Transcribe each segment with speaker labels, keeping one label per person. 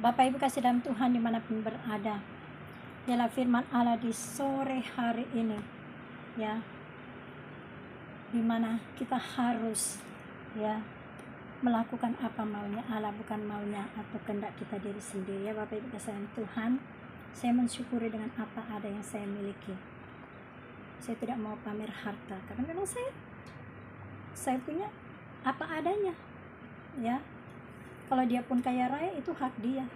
Speaker 1: Bapak Ibu kasih dalam Tuhan dimanapun berada, ialah firman Allah di sore hari ini, ya, dimana kita harus, ya, melakukan apa maunya Allah, bukan maunya atau kehendak kita diri sendiri. Ya Bapak Ibu kasih dalam Tuhan, saya mensyukuri dengan apa ada yang saya miliki. Saya tidak mau pamer harta, karena memang saya punya apa adanya, ya. Kalau dia pun kaya raya, itu hak dia.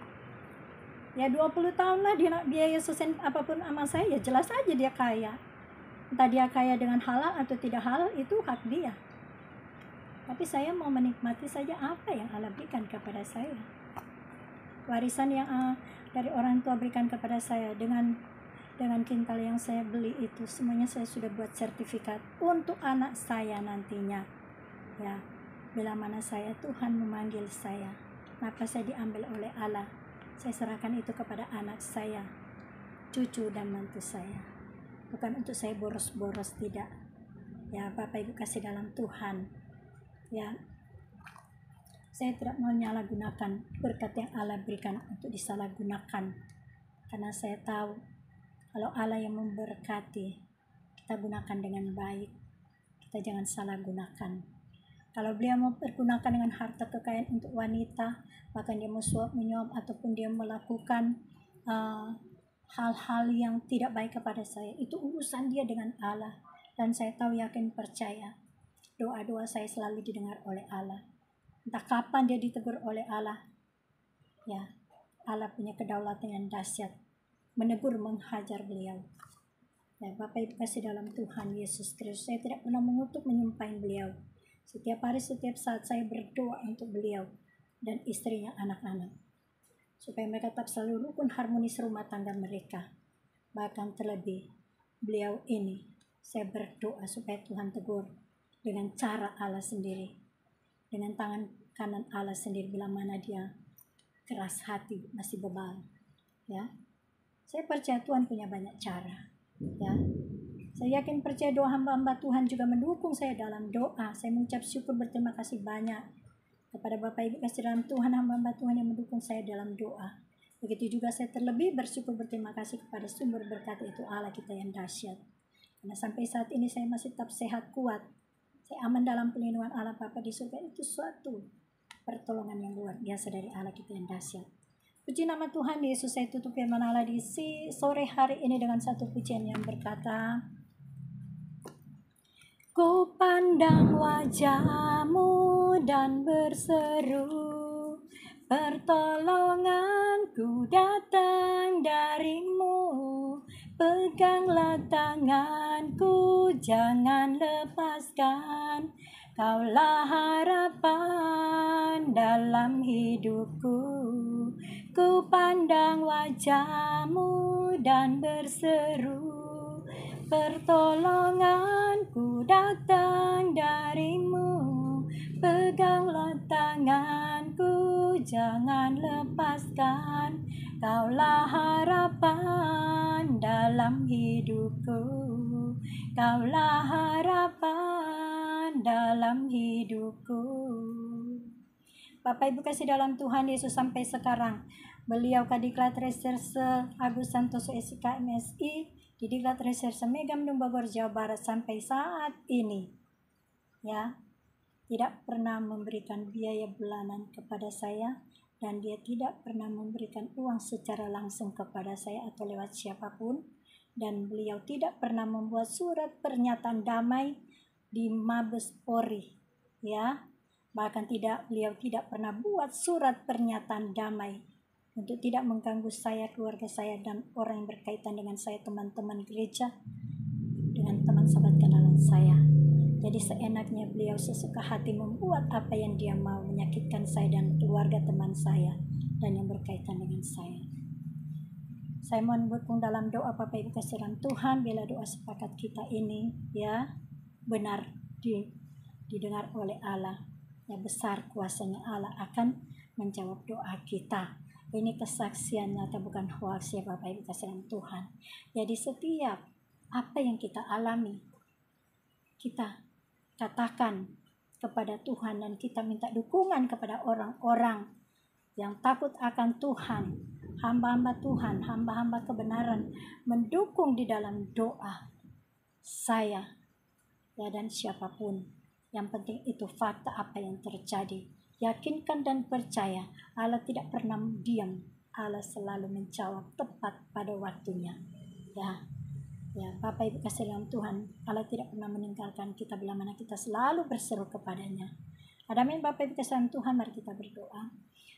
Speaker 1: Ya 20 tahun lah dia nak biaya sesen apapun sama saya, ya jelas aja dia kaya. Entah dia kaya dengan halal atau tidak halal, itu hak dia. Tapi saya mau menikmati saja apa yang Allah berikan kepada saya. Warisan yang dari orang tua berikan kepada saya, dengan kintal yang saya beli itu, semuanya saya sudah buat sertifikat untuk anak saya nantinya. Ya, bila mana Tuhan memanggil saya, maka saya diambil oleh Allah. Saya serahkan itu kepada anak saya, cucu dan mantu saya. Bukan untuk saya boros-boros, tidak. Ya Bapak Ibu kasih dalam Tuhan, ya, saya tidak mau menyalahgunakan berkat yang Allah berikan untuk disalahgunakan. Karena saya tahu kalau Allah yang memberkati, kita gunakan dengan baik. Kita jangan salah gunakan. Kalau beliau mau pergunakan dengan harta kekayaan untuk wanita, bahkan dia mau suap menyuap ataupun dia melakukan hal-hal yang tidak baik kepada saya, itu urusan dia dengan Allah. Dan saya tahu, yakin, percaya, doa-doa saya selalu didengar oleh Allah. Entah kapan dia ditegur oleh Allah, ya, Allah punya kedaulatan yang dahsyat menegur, menghajar beliau. Ya Bapak Ibu kasih dalam Tuhan Yesus Kristus, saya tidak pernah mengutuk menyumpahin beliau. Setiap hari, setiap saat saya berdoa untuk beliau dan istrinya, anak-anak, supaya mereka tetap selalu rukun, harmonis rumah tangga mereka. Bahkan terlebih, beliau ini saya berdoa supaya Tuhan tegur dengan cara Allah sendiri, dengan tangan kanan Allah sendiri bila mana dia keras hati, masih bebal. Ya, saya percaya Tuhan punya banyak cara. Ya, saya yakin, percaya, doa hamba-hamba Tuhan juga mendukung saya dalam doa. Saya mengucap syukur, berterima kasih banyak kepada Bapak Ibu kasih dalam Tuhan, hamba-hamba Tuhan yang mendukung saya dalam doa. Begitu juga saya terlebih bersyukur, berterima kasih kepada sumber berkat, itu Allah kita yang dahsyat. Karena sampai saat ini saya masih tetap sehat, kuat. Saya aman dalam pelindungan Allah Bapa di surga. Itu suatu pertolongan yang luar biasa dari Allah kita yang dahsyat. Puji nama Tuhan Yesus. Saya tutup firman Allah di sore hari ini dengan satu pujian yang berkata, ku pandang wajah-Mu dan berseru, pertolonganku datang dari-Mu. Peganglah tanganku, jangan lepaskan, Kaulah harapan dalam hidupku. Ku pandang wajah-Mu dan berseru, pertolonganku datang dari-Mu. Peganglah tanganku, jangan lepaskan, Kaulah harapan dalam hidupku. Kaulah harapan dalam hidupku. Bapak Ibu kasih dalam Tuhan Yesus, sampai sekarang beliau Kadiklat Reserse Agus Santoso SK MSI di Diklat Reserse Megamendung Bogor, Jawa Barat, sampai saat ini, ya, tidak pernah memberikan biaya bulanan kepada saya, dan dia tidak pernah memberikan uang secara langsung kepada saya atau lewat siapapun, dan beliau tidak pernah membuat surat pernyataan damai di Mabes Polri, ya. Bahkan beliau tidak pernah buat surat pernyataan damai untuk tidak mengganggu saya, keluarga saya, dan orang yang berkaitan dengan saya, teman-teman gereja, dengan teman sahabat kenalan saya. Jadi seenaknya beliau sesuka hati membuat apa yang dia mau, menyakitkan saya dan keluarga teman saya dan yang berkaitan dengan saya. Saya mohon dukung dalam doa Bapak Ibu kasih dalam Tuhan, bila doa sepakat kita ini, ya, benar didengar oleh Allah. Ya, besar kuasanya Allah akan menjawab doa kita. Ini kesaksian nyata, bukan hoax, ya Bapak Ibu kasih dalam Tuhan. Jadi setiap apa yang kita alami, kita katakan kepada Tuhan dan kita minta dukungan kepada orang-orang yang takut akan Tuhan, hamba-hamba Tuhan, hamba-hamba kebenaran, mendukung di dalam doa saya ya dan siapapun. Yang penting itu fakta apa yang terjadi. Yakinkan dan percaya, Allah tidak pernah diam. Allah selalu menjawab tepat pada waktunya. Ya, Bapak Ibu kasih dalam Tuhan, Allah tidak pernah meninggalkan kita bila mana kita selalu berseru kepadanya. Amin Bapak Ibu kasih dalam Tuhan, mari kita berdoa.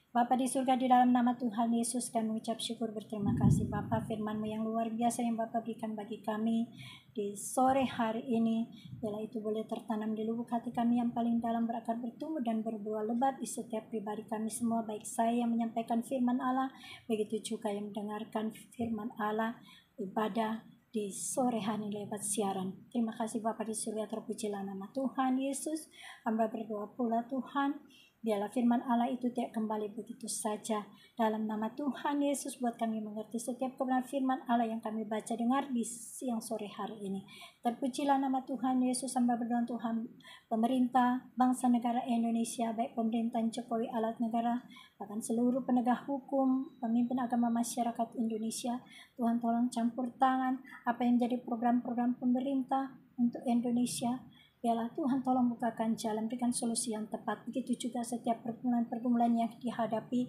Speaker 1: Bapa di surga, di dalam nama Tuhan Yesus kami mengucap syukur berterima kasih Bapa, firman-Mu yang luar biasa yang Bapa berikan bagi kami di sore hari ini, bila itu boleh tertanam di lubuk hati kami yang paling dalam, berakar, bertumbuh dan berbuah lebat di setiap pribadi kami semua, baik saya yang menyampaikan firman Allah, begitu juga yang mendengarkan firman Allah, ibadah di sore hari lewat siaran. Terima kasih Bapa di surga, terpujilah nama Tuhan Yesus. Hamba berdoa pula Tuhan, biarlah firman Allah itu tidak kembali begitu saja. Dalam nama Tuhan Yesus, buat kami mengerti setiap kebenaran firman Allah yang kami baca dengar di siang sore hari ini. Terpujilah nama Tuhan Yesus. Hamba berdoa Tuhan, pemerintah bangsa negara Indonesia, baik pemerintahan Jokowi, alat negara, bahkan seluruh penegak hukum, pemimpin agama masyarakat Indonesia, Tuhan tolong campur tangan apa yang menjadi program-program pemerintah untuk Indonesia. Biarlah Tuhan tolong bukakan jalan, berikan solusi yang tepat. Begitu juga setiap pergumulan-pergumulan yang dihadapi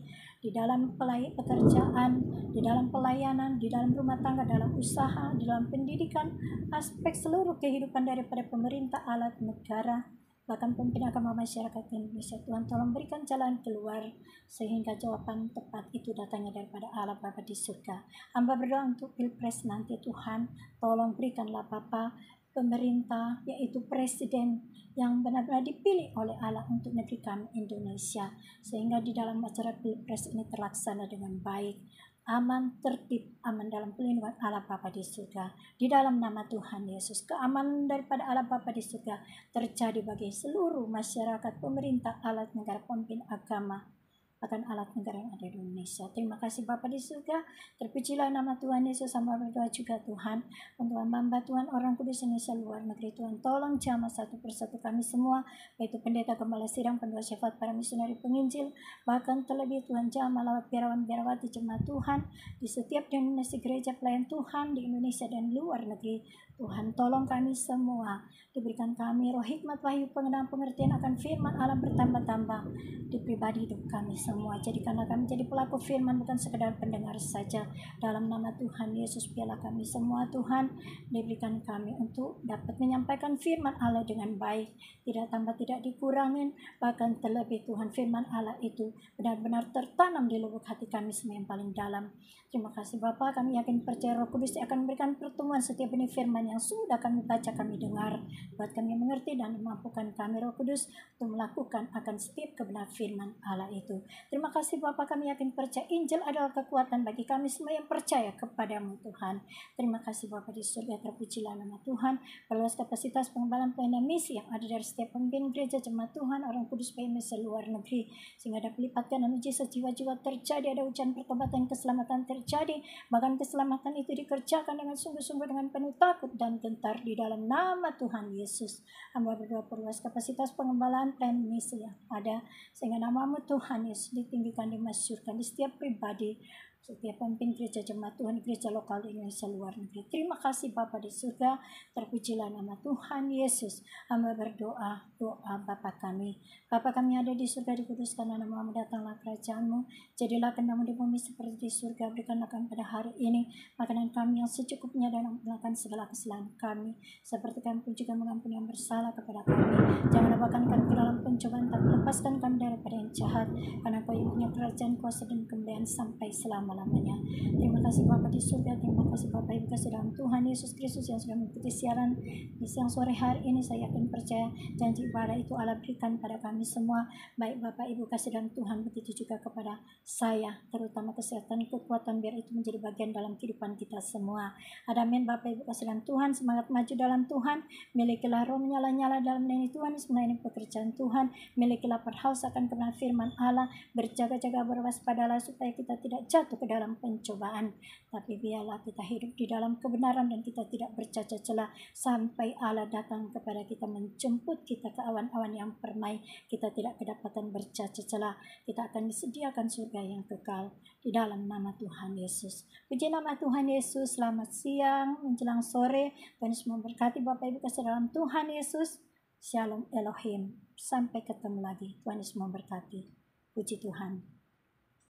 Speaker 1: di dalam pekerjaan, di dalam pelayanan, di dalam rumah tangga, dalam usaha, di dalam pendidikan, aspek seluruh kehidupan daripada pemerintah, alat negara, bahkan pemimpin agama masyarakat Indonesia. Tuhan tolong berikan jalan keluar sehingga jawaban tepat itu datangnya daripada Allah Bapa di surga. Hamba berdoa untuk Pilpres nanti Tuhan, tolong berikanlah Bapa pemerintah, yaitu presiden yang benar-benar dipilih oleh Allah untuk negeri kami Indonesia, sehingga di dalam acara Pilpres ini terlaksana dengan baik, aman, tertib, aman dalam pelindungan Allah Bapa di surga. Di dalam nama Tuhan Yesus, keamanan daripada Allah Bapa di surga terjadi bagi seluruh masyarakat, pemerintah, alat negara, pemimpin agama, akan alat negara yang ada di Indonesia. Terima kasih Bapa di surga, terpujilah nama Tuhan Yesus. Hamba berdoa juga Tuhan untuk hamba Tuhan orang kudus Indonesia luar negeri. Tuhan tolong jamah satu persatu kami semua, yaitu pendeta, gembala sidang, pendua syafaat, para misioneri, penginjil, bahkan terlebih Tuhan jamah lawat biarawan-biarawati jemaat Tuhan di setiap denominasi gereja pelayan Tuhan di Indonesia dan luar negeri. Tuhan tolong kami semua, diberikan kami roh hikmat, wahyu, pengenalan, pengertian akan firman Allah bertambah-tambah di pribadi hidup kami semua. Jadikanlah kami jadi pelaku firman, bukan sekedar pendengar saja. Dalam nama Tuhan Yesus, biarlah kami semua Tuhan diberikan kami untuk dapat menyampaikan firman Allah dengan baik, tidak tambah, tidak dikurangin, bahkan terlebih Tuhan firman Allah itu benar-benar tertanam di lubuk hati kami semua yang paling dalam. Terima kasih Bapa, kami yakin percaya Roh Kudus akan memberikan pertemuan setiap benih firman yang sudah kami baca, kami dengar, buat kami mengerti dan memampukan kami Roh Kudus untuk melakukan akan setiap kebenaran firman Allah itu. Terima kasih Bapa, kami yakin percaya Injil adalah kekuatan bagi kami semua yang percaya kepadamu Tuhan. Terima kasih Bapa di surga, terpujilah nama Tuhan. Perluas kapasitas pengembangan pelayanan misi yang ada dari setiap pemimpin gereja, jemaat Tuhan, orang kudus PMS seluar negeri, sehingga ada pelipatan dan mujizat jiwa-jiwa terjadi, ada ujian pertobatan, keselamatan terjadi, bahkan keselamatan itu dikerjakan dengan sungguh-sungguh, dengan penuh takut dan gentar di dalam nama Tuhan Yesus. Hamba berdoa perluas kapasitas pengembalaan plan misi yang ada, sehingga namamu Tuhan Yesus ditinggikan, dimasyurkan di setiap pribadi, setiap pemimpin gereja, jemaat Tuhan, gereja lokal di Indonesia luar negeri. Terima kasih Bapa di surga, terpujilah nama Tuhan Yesus. Hamba berdoa, doa Bapa kami. Bapa kami ada di surga, dikuduskan namamu, datanglah kerajaanmu, jadilah kehendakmu di bumi seperti di surga. Berikanlah kami pada hari ini makanan kami yang secukupnya, dan ampunilah segala kesalahan kami, seperti kami pun juga mengampuni yang bersalah kepada kami. Jangan bawakan kami ke dalam pencobaan, tapi lepaskan kami daripada yang jahat, karena Kau yang punya kerajaan, kuasa dan kemuliaan sampai selama-lamanya. Terima kasih Bapa di surga, terima kasih Bapak Ibu kasih dalam Tuhan Yesus Kristus yang sudah mengikuti siaran di siang sore hari ini. Saya yakin percaya janji ibadah itu Allah berikan pada kami semua, baik Bapak Ibu kasih dalam Tuhan, begitu juga kepada saya, terutama kesehatan, kekuatan, biar itu menjadi bagian dalam kehidupan kita semua. Amin Bapak Ibu kasih dalam Tuhan, semangat maju dalam Tuhan, milikilah roh menyala-nyala dalam melayani Tuhan, melayani pekerjaan Tuhan, milikilah perhausan akan kebenaran firman Allah, berjaga-jaga, berwaspadalah supaya kita tidak jatuh jatuh ke dalam pencobaan, tapi biarlah kita hidup di dalam kebenaran dan kita tidak bercacat celah sampai Allah datang kepada kita, menjemput kita ke awan-awan yang permai. Kita tidak kedapatan bercacat celah, kita akan disediakan surga yang kekal di dalam nama Tuhan Yesus. Puji nama Tuhan Yesus. Selamat siang menjelang sore. Tuhan Yesus memberkati Bapak Ibu kasih dalam Tuhan Yesus. Shalom Elohim. Sampai ketemu lagi. Tuhan Yesus memberkati. Puji Tuhan.